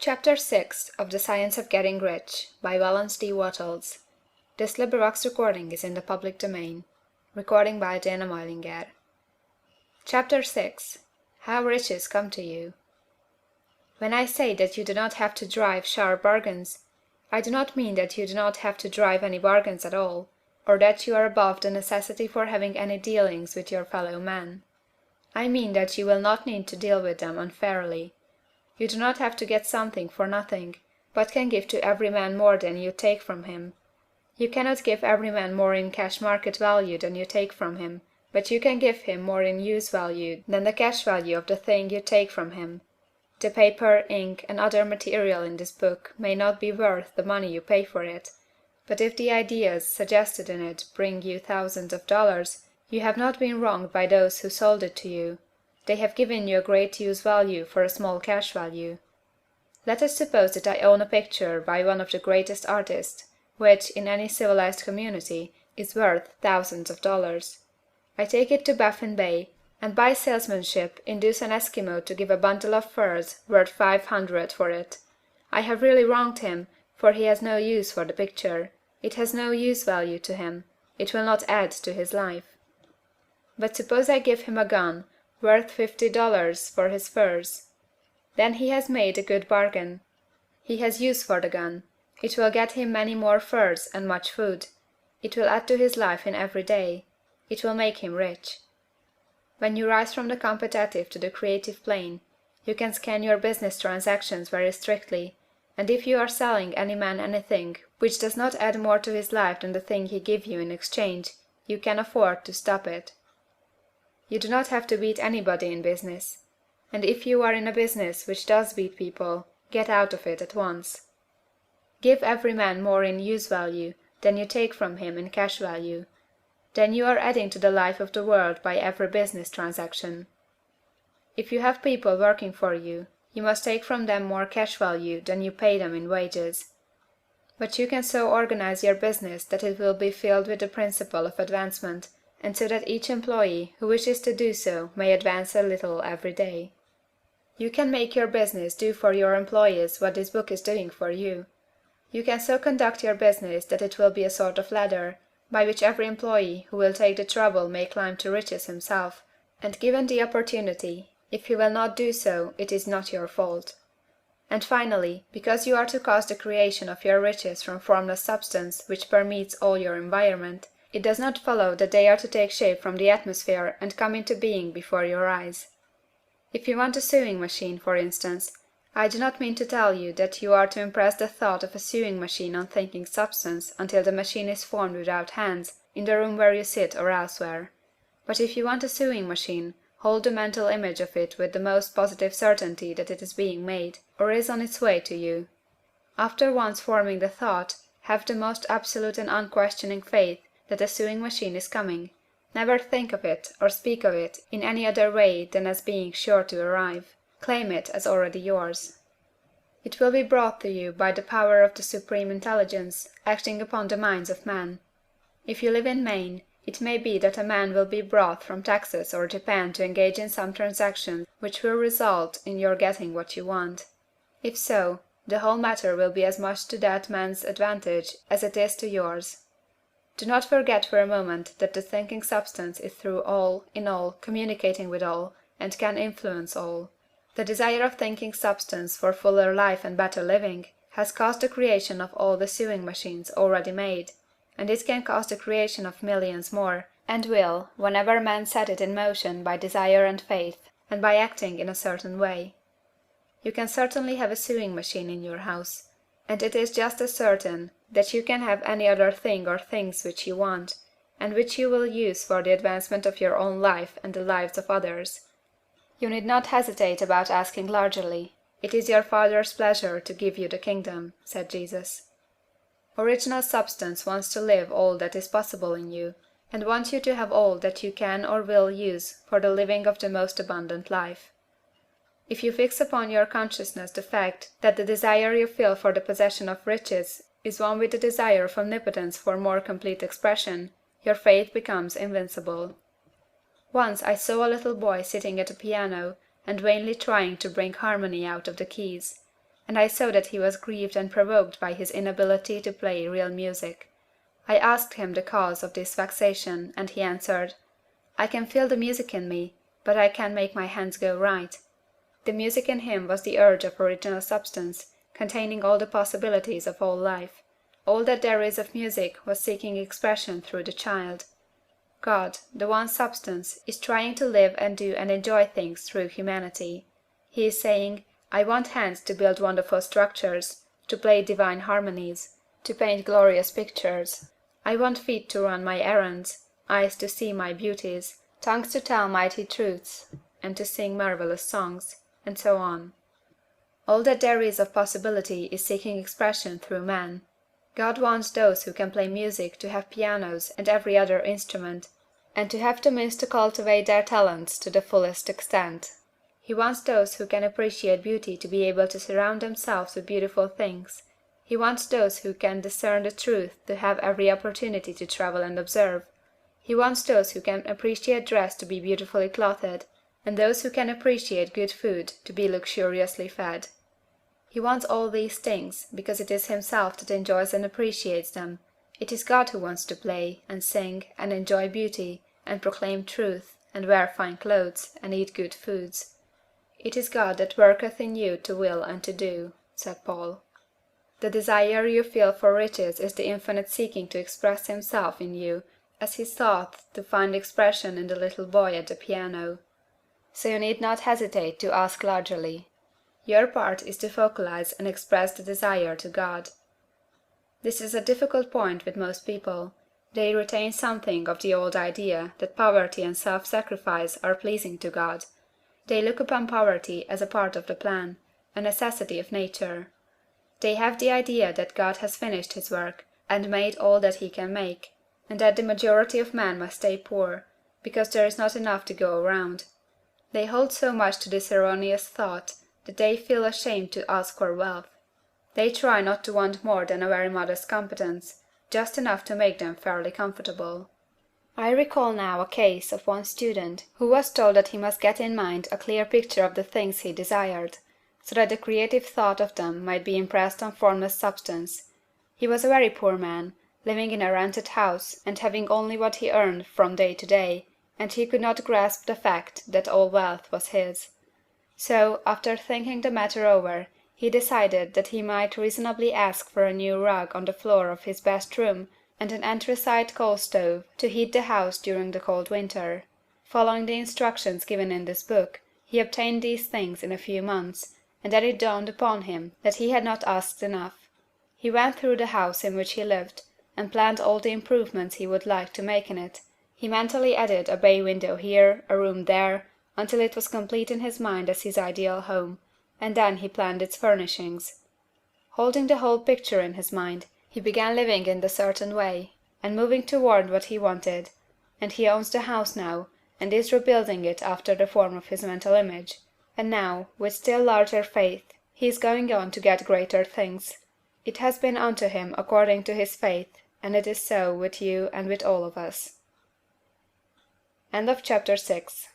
Chapter 6 of The Science of Getting Rich by Valence D. Wattles. This recording is in the public domain. Recording by Diana Moilinger. Chapter 6 How Riches Come to You. When I say that you do not have to drive sharp bargains, I do not mean that you do not have to drive any bargains at all, or that you are above the necessity for having any dealings with your fellow men. I mean that you will not need to deal with them unfairly. You do not have to get something for nothing, but can give to every man more than you take from him. You cannot give every man more in cash market value than you take from him, but you can give him more in use value than the cash value of the thing you take from him. The paper, ink, and other material in this book may not be worth the money you pay for it, but if the ideas suggested in it bring you thousands of dollars, you have not been wronged by those who sold it to you. They have given you a great use value for a small cash value. Let us suppose that I own a picture by one of the greatest artists, which, in any civilized community, is worth thousands of dollars. I take it to Baffin Bay, and by salesmanship induce an Eskimo to give a bundle of furs worth $500 for it. I have really wronged him, for he has no use for the picture. It has no use value to him. It will not add to his life. But suppose I give him a gun, worth $50 for his furs. Then he has made a good bargain. He has use for the gun. It will get him many more furs and much food. It will add to his life in every day. It will make him rich. When you rise from the competitive to the creative plane, you can scan your business transactions very strictly, and if you are selling any man anything which does not add more to his life than the thing he gives you in exchange, you can afford to stop it. You do not have to beat anybody in business. And if you are in a business which does beat people, get out of it at once. Give every man more in use value than you take from him in cash value. Then you are adding to the life of the world by every business transaction. If you have people working for you, you must take from them more cash value than you pay them in wages. But you can so organize your business that it will be filled with the principle of advancement, and so that each employee who wishes to do so may advance a little every day. You can make your business do for your employees what this book is doing for you. You can so conduct your business that it will be a sort of ladder, by which every employee who will take the trouble may climb to riches himself, and given the opportunity, if he will not do so, it is not your fault. And finally, because you are to cause the creation of your riches from formless substance which permeates all your environment, it does not follow that they are to take shape from the atmosphere and come into being before your eyes. If you want a sewing machine, for instance, I do not mean to tell you that you are to impress the thought of a sewing machine on thinking substance until the machine is formed without hands, in the room where you sit or elsewhere. But if you want a sewing machine, hold the mental image of it with the most positive certainty that it is being made, or is on its way to you. After once forming the thought, have the most absolute and unquestioning faith that a sewing machine is coming. Never think of it or speak of it in any other way than as being sure to arrive. Claim it as already yours. It will be brought to you by the power of the Supreme Intelligence acting upon the minds of men. If you live in Maine, it may be that a man will be brought from Texas or Japan to engage in some transaction which will result in your getting what you want. If so, the whole matter will be as much to that man's advantage as it is to yours. Do not forget for a moment that the thinking substance is through all, in all, communicating with all, and can influence all. The desire of thinking substance for fuller life and better living has caused the creation of all the sewing machines already made, and it can cause the creation of millions more, and will, whenever men set it in motion by desire and faith, and by acting in a certain way. You can certainly have a sewing machine in your house, and it is just as certain that you can have any other thing or things which you want, and which you will use for the advancement of your own life and the lives of others. You need not hesitate about asking largely. It is your Father's pleasure to give you the kingdom, said Jesus. Original substance wants to live all that is possible in you, and wants you to have all that you can or will use for the living of the most abundant life. If you fix upon your consciousness the fact that the desire you feel for the possession of riches is one with the desire of omnipotence for more complete expression, your faith becomes invincible. Once I saw a little boy sitting at a piano and vainly trying to bring harmony out of the keys. and I saw that he was grieved and provoked by his inability to play real music. I asked him the cause of this vexation, and he answered, "I can feel the music in me, but I can't make my hands go right." The music in him was the urge of original substance, containing all the possibilities of all life. All that there is of music was seeking expression through the child. God, the one substance, is trying to live and do and enjoy things through humanity. He is saying, "I want hands to build wonderful structures, to play divine harmonies, to paint glorious pictures. I want feet to run my errands, eyes to see my beauties, tongues to tell mighty truths, and to sing marvelous songs," and so on. All that there is of possibility is seeking expression through man. God wants those who can play music to have pianos and every other instrument, and to have the means to cultivate their talents to the fullest extent. He wants those who can appreciate beauty to be able to surround themselves with beautiful things. He wants those who can discern the truth to have every opportunity to travel and observe. He wants those who can appreciate dress to be beautifully clothed, and those who can appreciate good food to be luxuriously fed. He wants all these things, because it is himself that enjoys and appreciates them. It is God who wants to play, and sing, and enjoy beauty, and proclaim truth, and wear fine clothes, and eat good foods. "It is God that worketh in you to will and to do," said Paul. The desire you feel for riches is the infinite seeking to express himself in you, as he sought to find expression in the little boy at the piano. So you need not hesitate to ask largely. Your part is to focalize and express the desire to God. This is a difficult point with most people. They retain something of the old idea that poverty and self-sacrifice are pleasing to God. They look upon poverty as a part of the plan, a necessity of nature. They have the idea that God has finished his work, and made all that he can make, and that the majority of men must stay poor, because there is not enough to go around. They hold so much to this erroneous thought that they feel ashamed to ask for wealth. They try not to want more than a very modest competence, just enough to make them fairly comfortable. I recall now a case of one student who was told that he must get in mind a clear picture of the things he desired, so that the creative thought of them might be impressed on formless substance. He was a very poor man, living in a rented house, and having only what he earned from day to day, and he could not grasp the fact that all wealth was his. So, after thinking the matter over, he decided that he might reasonably ask for a new rug on the floor of his best room and an anthracite coal stove to heat the house during the cold winter. Following the instructions given in this book, he obtained these things in a few months, and then it dawned upon him that he had not asked enough. He went through the house in which he lived, and planned all the improvements he would like to make in it. He mentally added a bay window here, a room there, until it was complete in his mind as his ideal home, and then he planned its furnishings. Holding the whole picture in his mind, he began living in the certain way, and moving toward what he wanted, and he owns the house now, and is rebuilding it after the form of his mental image, and now, with still larger faith, he is going on to get greater things. It has been unto him according to his faith, and it is so with you and with all of us. End of chapter 6.